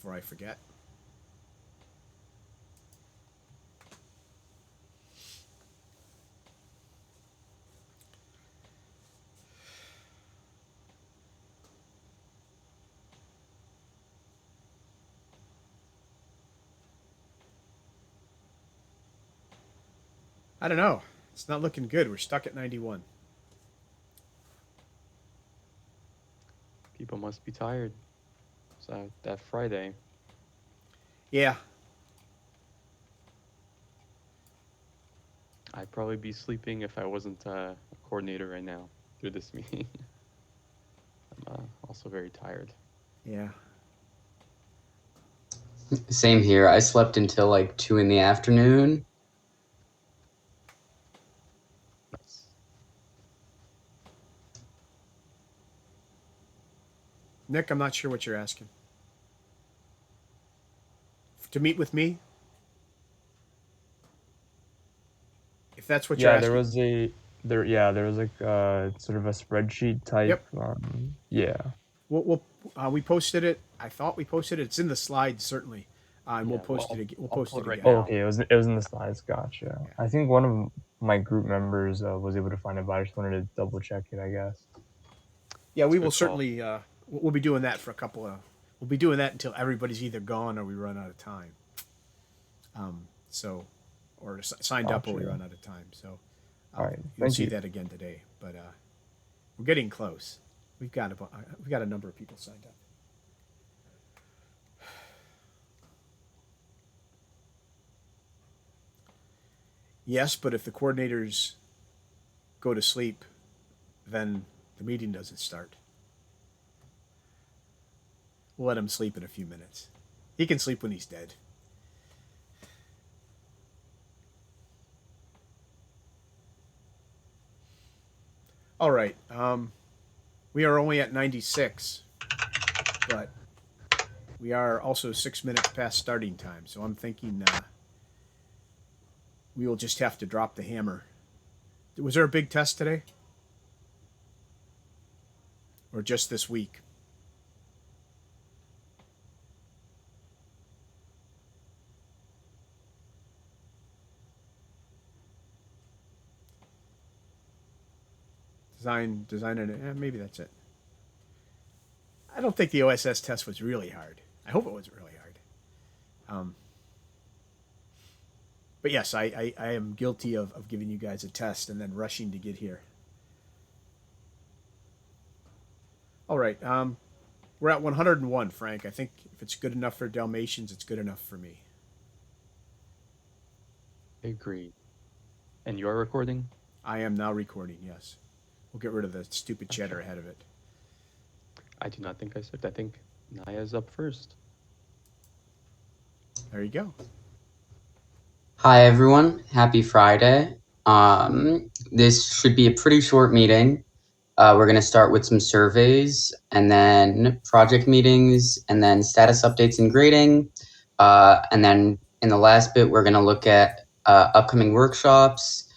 before I forget. I don't know. It's not looking good. We're stuck at 91. People must be tired. So that Friday. Yeah. I'd probably be sleeping if I wasn't a coordinator right now through this meeting. I'm also very tired. Yeah. Same here. I slept until like 2 in the afternoon. Nice. Nick, I'm not sure what you're asking. To meet with me? If that's what you're Yeah, asking. there was like sort of a spreadsheet type. Yep. Yeah. We posted it. I thought we posted it. It's in the slides certainly, and we'll Yeah, post well, it again. We'll I'll post pull it it right again. Oh, now. okay. It was in the slides. Gotcha. Yeah. I think one of my group members was able to find it, but I just wanted to double check it, I guess. Yeah, we That's a will good call. certainly. We'll be doing that for a couple of. We'll be doing that until everybody's either gone or we run out of time. Or signed up or we Gotcha. run out of time. So, All right. you'll Thank see you. that again today. But we're getting close. We've got a number of people signed up. Yes, but if the coordinators go to sleep, then the meeting doesn't start. We'll let him sleep in a few minutes. He can sleep when he's dead. All right. We are only at 96, but we are also 6 minutes past starting time. So I'm thinking we will just have to drop the hammer. Was there a big test today? Or just this week? Design, and maybe that's it. I don't think the OSS test was really hard. I hope it wasn't really hard. But yes, I am guilty of giving you guys a test and then rushing to get here. All right. We're at 101, Frank. I think if it's good enough for Dalmatians, it's good enough for me. I agree. And you're recording? I am now recording, yes. We'll get rid of the stupid chatter ahead of it. I do not think I said. I think Naya's up first. There you go. Hi, everyone. Happy Friday. This should be a pretty short meeting. We're going to start with some surveys and then project meetings and then status updates and grading. And then in the last bit, we're going to look at upcoming workshops,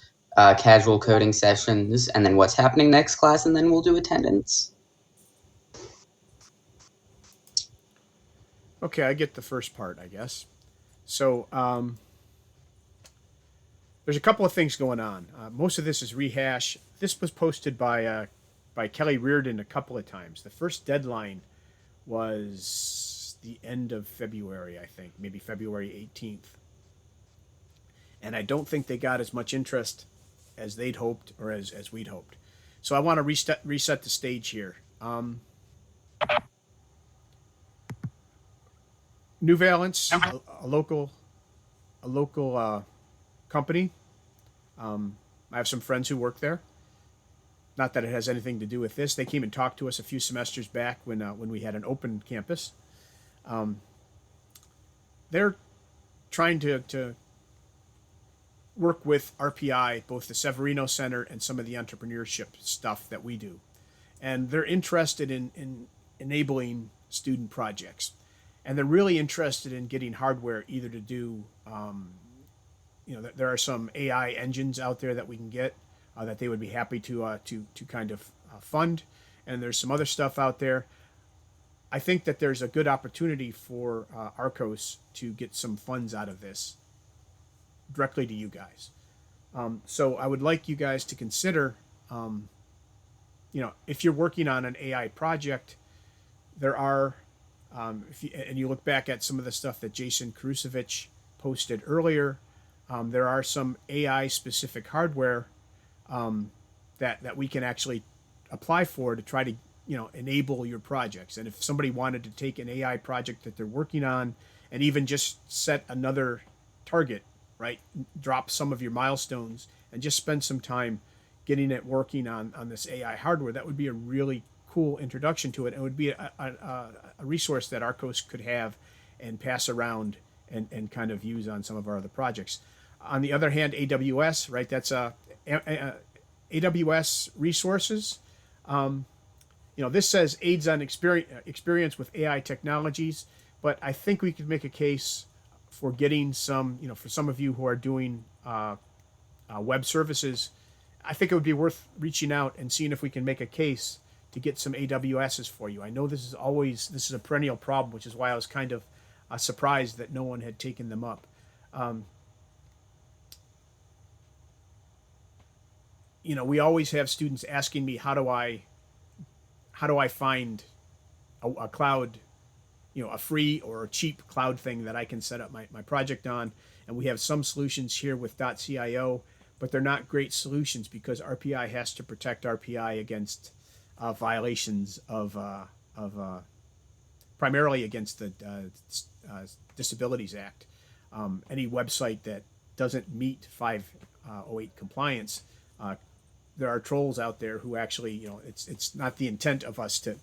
casual coding sessions, and then what's happening next class, and then we'll do attendance. Okay, I get the first part, I guess. So there's a couple of things going on. Most of this is rehash. This was posted by Kelly Reardon a couple of times. The first deadline was the end of February, I think, maybe February 18th. And I don't think they got as much interest as they'd hoped or as we'd hoped. So I want to reset the stage here. New Valence, a local company. I have some friends who work there. Not that it has anything to do with this. They came and talked to us a few semesters back when we had an open campus. They're trying to work with RPI, both the Severino Center and some of the entrepreneurship stuff that we do. And they're interested in enabling student projects. And they're really interested in getting hardware either to do, there are some AI engines out there that we can get that they would be happy to kind of fund. And there's some other stuff out there. I think that there's a good opportunity for RCOS to get some funds out of this directly to you guys. So I would like you guys to consider, if you're working on an AI project, there are, and you look back at some of the stuff that Jason Karusevich posted earlier, there are some AI specific hardware that we can actually apply for to try to enable your projects. And if somebody wanted to take an AI project that they're working on and even just set another target, right, drop some of your milestones and just spend some time getting it working on this AI hardware, that would be a really cool introduction to it. It would be a resource that RCOS could have and pass around and kind of use on some of our other projects. On the other hand, AWS, right, that's AWS resources. This says aids on experience with AI technologies, but I think we could make a case for getting some, for some of you who are doing web services. I think it would be worth reaching out and seeing if we can make a case to get some AWSs for you. I know this is a perennial problem, which is why I was kind of surprised that no one had taken them up. We always have students asking me, how do I find a cloud, a free or a cheap cloud thing that I can set up my project on. And we have some solutions here with .cio, but they're not great solutions because RPI has to protect RPI against violations of primarily against the Disabilities Act. Any website that doesn't meet 508 compliance, there are trolls out there who actually, it's not the intent of us to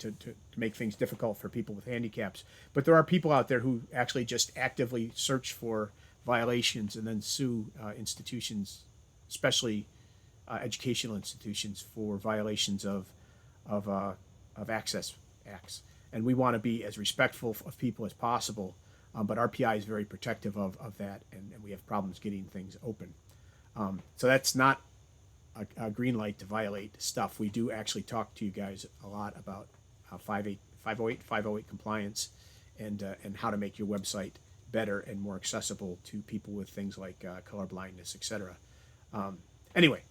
make things difficult for people with handicaps, but there are people out there who actually just actively search for violations and then sue institutions, especially educational institutions, for violations of access acts. And we want to be as respectful of people as possible, but RPI is very protective of that, and we have problems getting things open. So that's not a green light to violate stuff. We do actually talk to you guys a lot about 508 compliance and how to make your website better and more accessible to people with things like color blindness, etc. Anyway,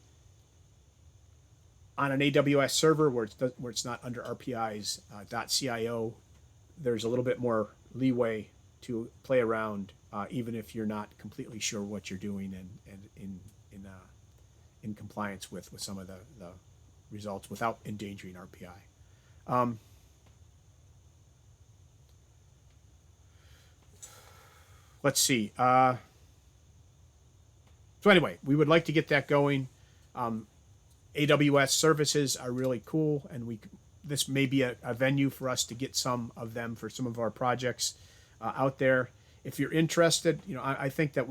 on an AWS server where it's not under RPI's .cio, there's a little bit more leeway to play around, even if you're not completely sure what you're doing and in compliance with some of the results without endangering RPI. Let's see. So anyway, we would like to get that going. AWS services are really cool, and this may be a venue for us to get some of them for some of our projects out there. If you're interested, I think that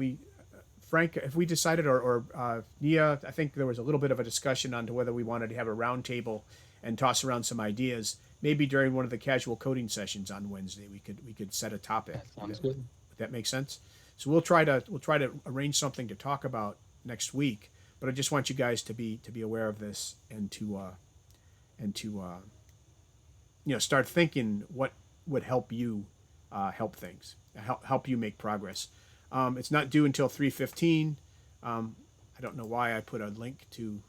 Frank, if we decided, or Nia, I think there was a little bit of a discussion on to whether we wanted to have a roundtable and toss around some ideas. Maybe during one of the casual coding sessions on Wednesday, we could set a topic. That sounds good. Would that make sense? So we'll try to arrange something to talk about next week. But I just want you guys to be aware of this and to start thinking what would help you help things, help you make progress. It's not due until 3/15. I don't know why I put a link to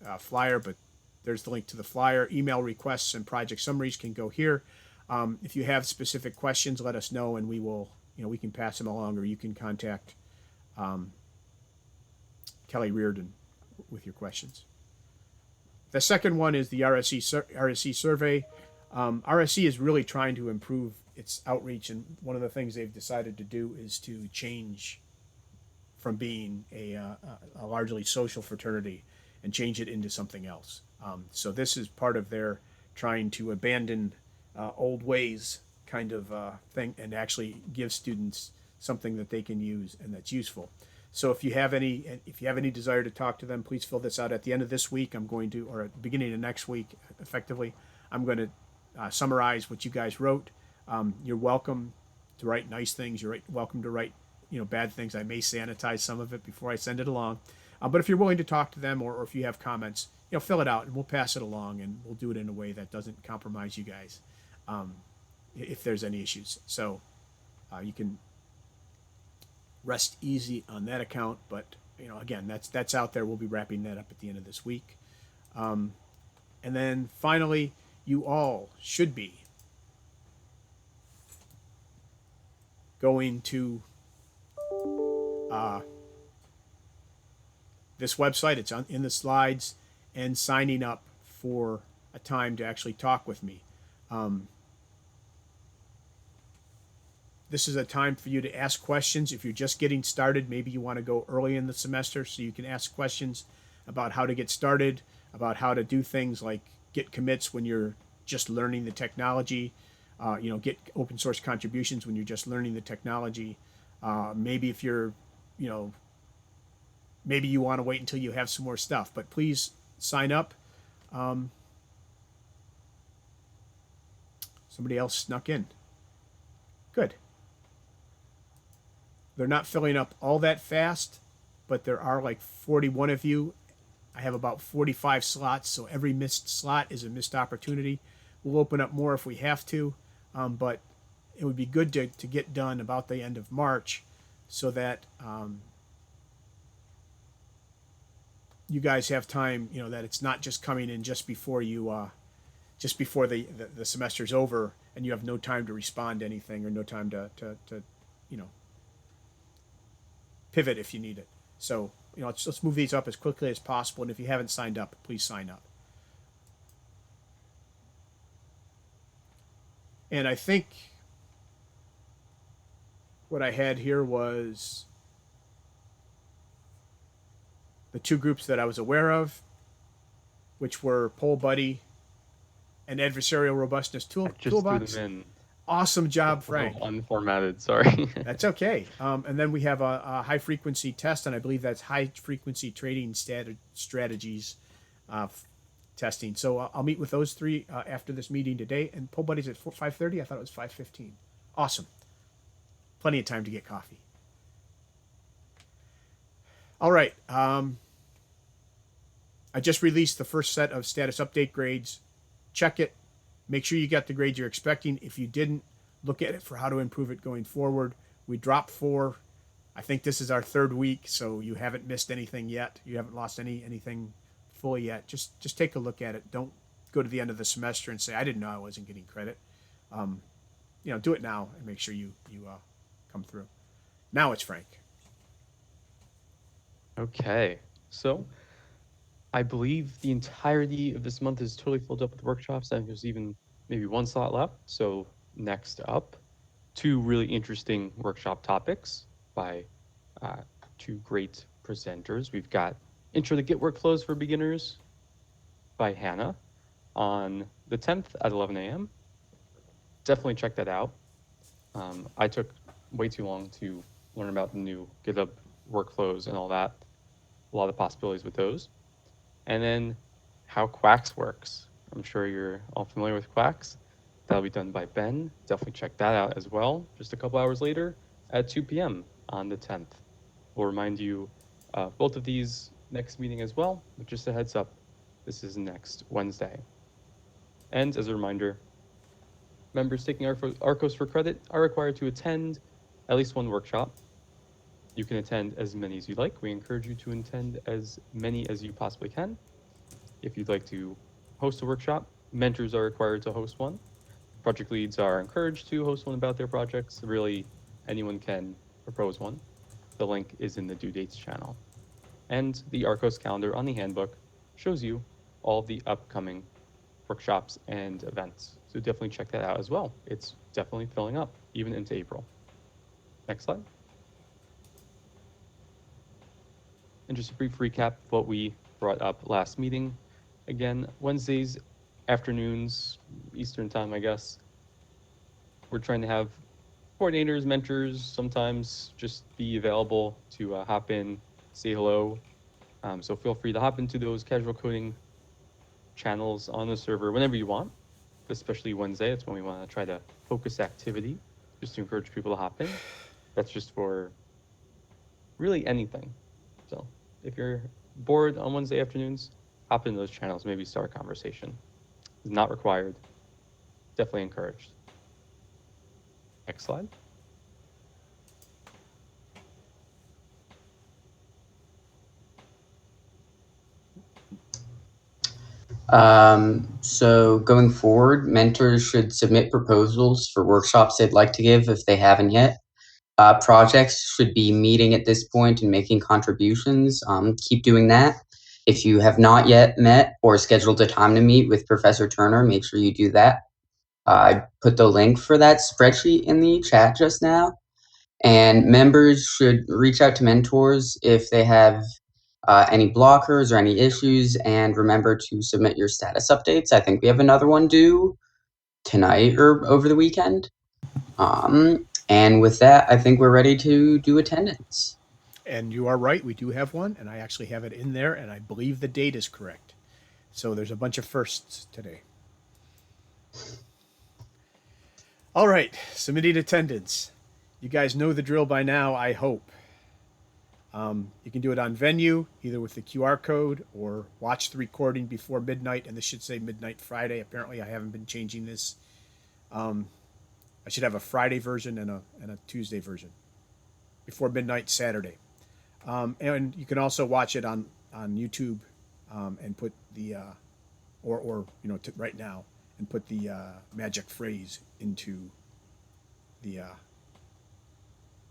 a flyer, but there's the link to the flyer. Email requests and project summaries can go here. If you have specific questions, let us know, and we will, we can pass them along, or you can contact Kelly Reardon with your questions. The second one is the RSC survey. RSC is really trying to improve its outreach, and one of the things they've decided to do is to change from being a largely social fraternity and change it into something else. So this is part of their trying to abandon old ways kind of thing and actually give students something that they can use and that's useful. So if you have any desire to talk to them, please fill this out at the end of this week. Or at the beginning of next week, effectively, I'm going to summarize what you guys wrote. You're welcome to write nice things. You're welcome to write, bad things. I may sanitize some of it before I send it along. But if you're willing to talk to them, or if you have comments, fill it out and we'll pass it along, and we'll do it in a way that doesn't compromise you guys. if there's any issues. So you can rest easy on that account. But again, that's out there. We'll be wrapping that up at the end of this week. And then finally, you all should be going to this website. It's in the slides, and signing up for a time to actually talk with me. This is a time for you to ask questions. If you're just getting started, maybe you want to go early in the semester so you can ask questions about how to get started, about how to do things like get commits when you're just learning the technology, get open source contributions when you're just learning the technology. Maybe if you're, maybe you want to wait until you have some more stuff, but please sign up. Somebody else snuck in. Good. They're not filling up all that fast, but there are like 41 of you. I have about 45 slots, so every missed slot is a missed opportunity. We'll open up more if we have to, but it would be good to get done about the end of March so that you guys have time, that it's not just coming in just before you, just before the semester's over and you have no time to respond to anything or no time to pivot if you need it. So, let's move these up as quickly as possible. And if you haven't signed up, please sign up. And I think what I had here was the two groups that I was aware of, which were Poll Buddy and Adversarial Robustness Toolbox. Threw them in. Awesome job, Frank. Unformatted, sorry. That's okay. And then we have a high frequency test, and I believe that's high frequency trading strategies testing. So I'll meet with those three after this meeting today. And Poll Buddy's at 5:30. I thought it was 5:15. Awesome. Plenty of time to get coffee. All right. I just released the first set of status update grades. Check it. Make sure you got the grades you're expecting. If you didn't, look at it for how to improve it going forward. We dropped 4. I think this is our 3rd week, so you haven't missed anything yet. You haven't lost anything fully yet. Just take a look at it. Don't go to the end of the semester and say, I didn't know I wasn't getting credit. Do it now and make sure you come through. Now it's Frank. Okay, so I believe the entirety of this month is totally filled up with workshops, and there's even maybe 1 slot left. So next up, 2 really interesting workshop topics by 2 great presenters. We've got Intro to Git Workflows for Beginners by Hannah on the 10th at 11 a.m. Definitely check that out. I took way too long to learn about the new GitHub workflows and all that. A lot of possibilities with those. And then how Quacks works. I'm sure you're all familiar with Quacks. That'll be done by Ben. Definitely check that out as well. Just a couple hours later at 2 p.m. on the 10th. We'll remind you both of these next meeting as well, but just a heads up, this is next Wednesday. And as a reminder, members taking RCOS for credit are required to attend at least 1 workshop. You can attend as many as you like. We encourage you to attend as many as you possibly can. If you'd like to host a workshop, mentors are required to host one. Project leads are encouraged to host one about their projects. Really, anyone can propose one. The link is in the due dates channel. And the RCOS calendar on the handbook shows you all the upcoming workshops and events. So definitely check that out as well. It's definitely filling up, even into April. Next slide. And just a brief recap of what we brought up last meeting. Again, Wednesdays afternoons, Eastern time, I guess. We're trying to have coordinators, mentors, sometimes just be available to hop in, say hello. So feel free to hop into those casual coding channels on the server whenever you want, especially Wednesday. It's when we want to try to focus activity, just to encourage people to hop in. That's just for really anything. So if you're bored on Wednesday afternoons, hop into those channels, maybe start a conversation. It's not required, definitely encouraged. Next slide. So going forward, mentors should submit proposals for workshops they'd like to give if they haven't yet. Projects should be meeting at this point and making contributions. Keep doing that. If you have not yet met or scheduled a time to meet with Professor Turner, make sure you do that. I put the link for that spreadsheet in the chat just now. And members should reach out to mentors if they have any blockers or any issues, and remember to submit your status updates. I think we have another one due tonight or over the weekend. And with that, I think we're ready to do attendance. And you are right, we do have one, and I actually have it in there, and I believe the date is correct. So there's a bunch of firsts today. All right, submitted attendance. You guys know the drill by now, I hope. You can do it on Venue, either with the QR code or watch the recording before midnight, and this should say midnight Friday. Apparently, I haven't been changing this. I should have a Friday version and a Tuesday version before midnight Saturday. And you can also watch it on YouTube and put the or right now and put the magic phrase into the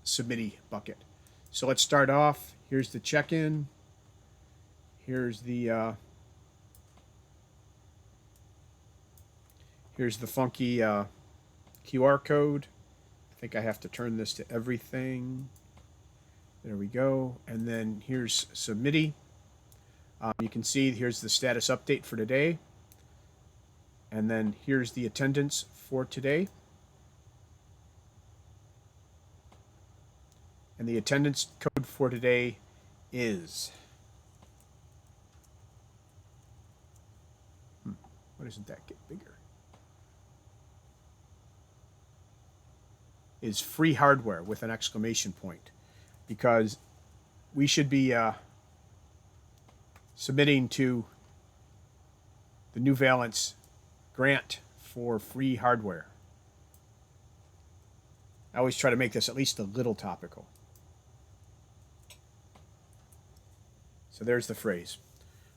submittee bucket. So let's start off. Here's the check-in. Here's the funky QR code. I think I have to turn this to everything. There we go. And then here's submittee. You can see here's the status update for today. And then here's the attendance for today. And the attendance code for today is... Why doesn't that get bigger? Is free hardware with an exclamation point. Because we should be submitting to the New Valence grant for free hardware. I always try to make this at least a little topical. So there's the phrase.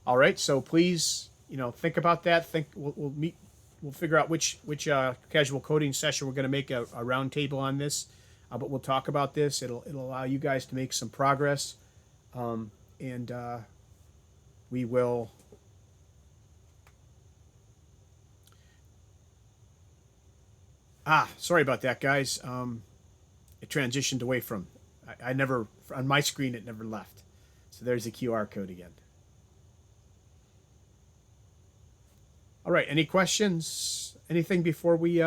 All right, so please, think about that. We'll meet. We'll figure out which casual coding session we're going to make a round table on this. But we'll talk about this. It'll allow you guys to make some progress, and we will. Sorry about that, guys. It transitioned away from. I never on my screen. It never left. So there's the QR code again. All right. Any questions? Anything before we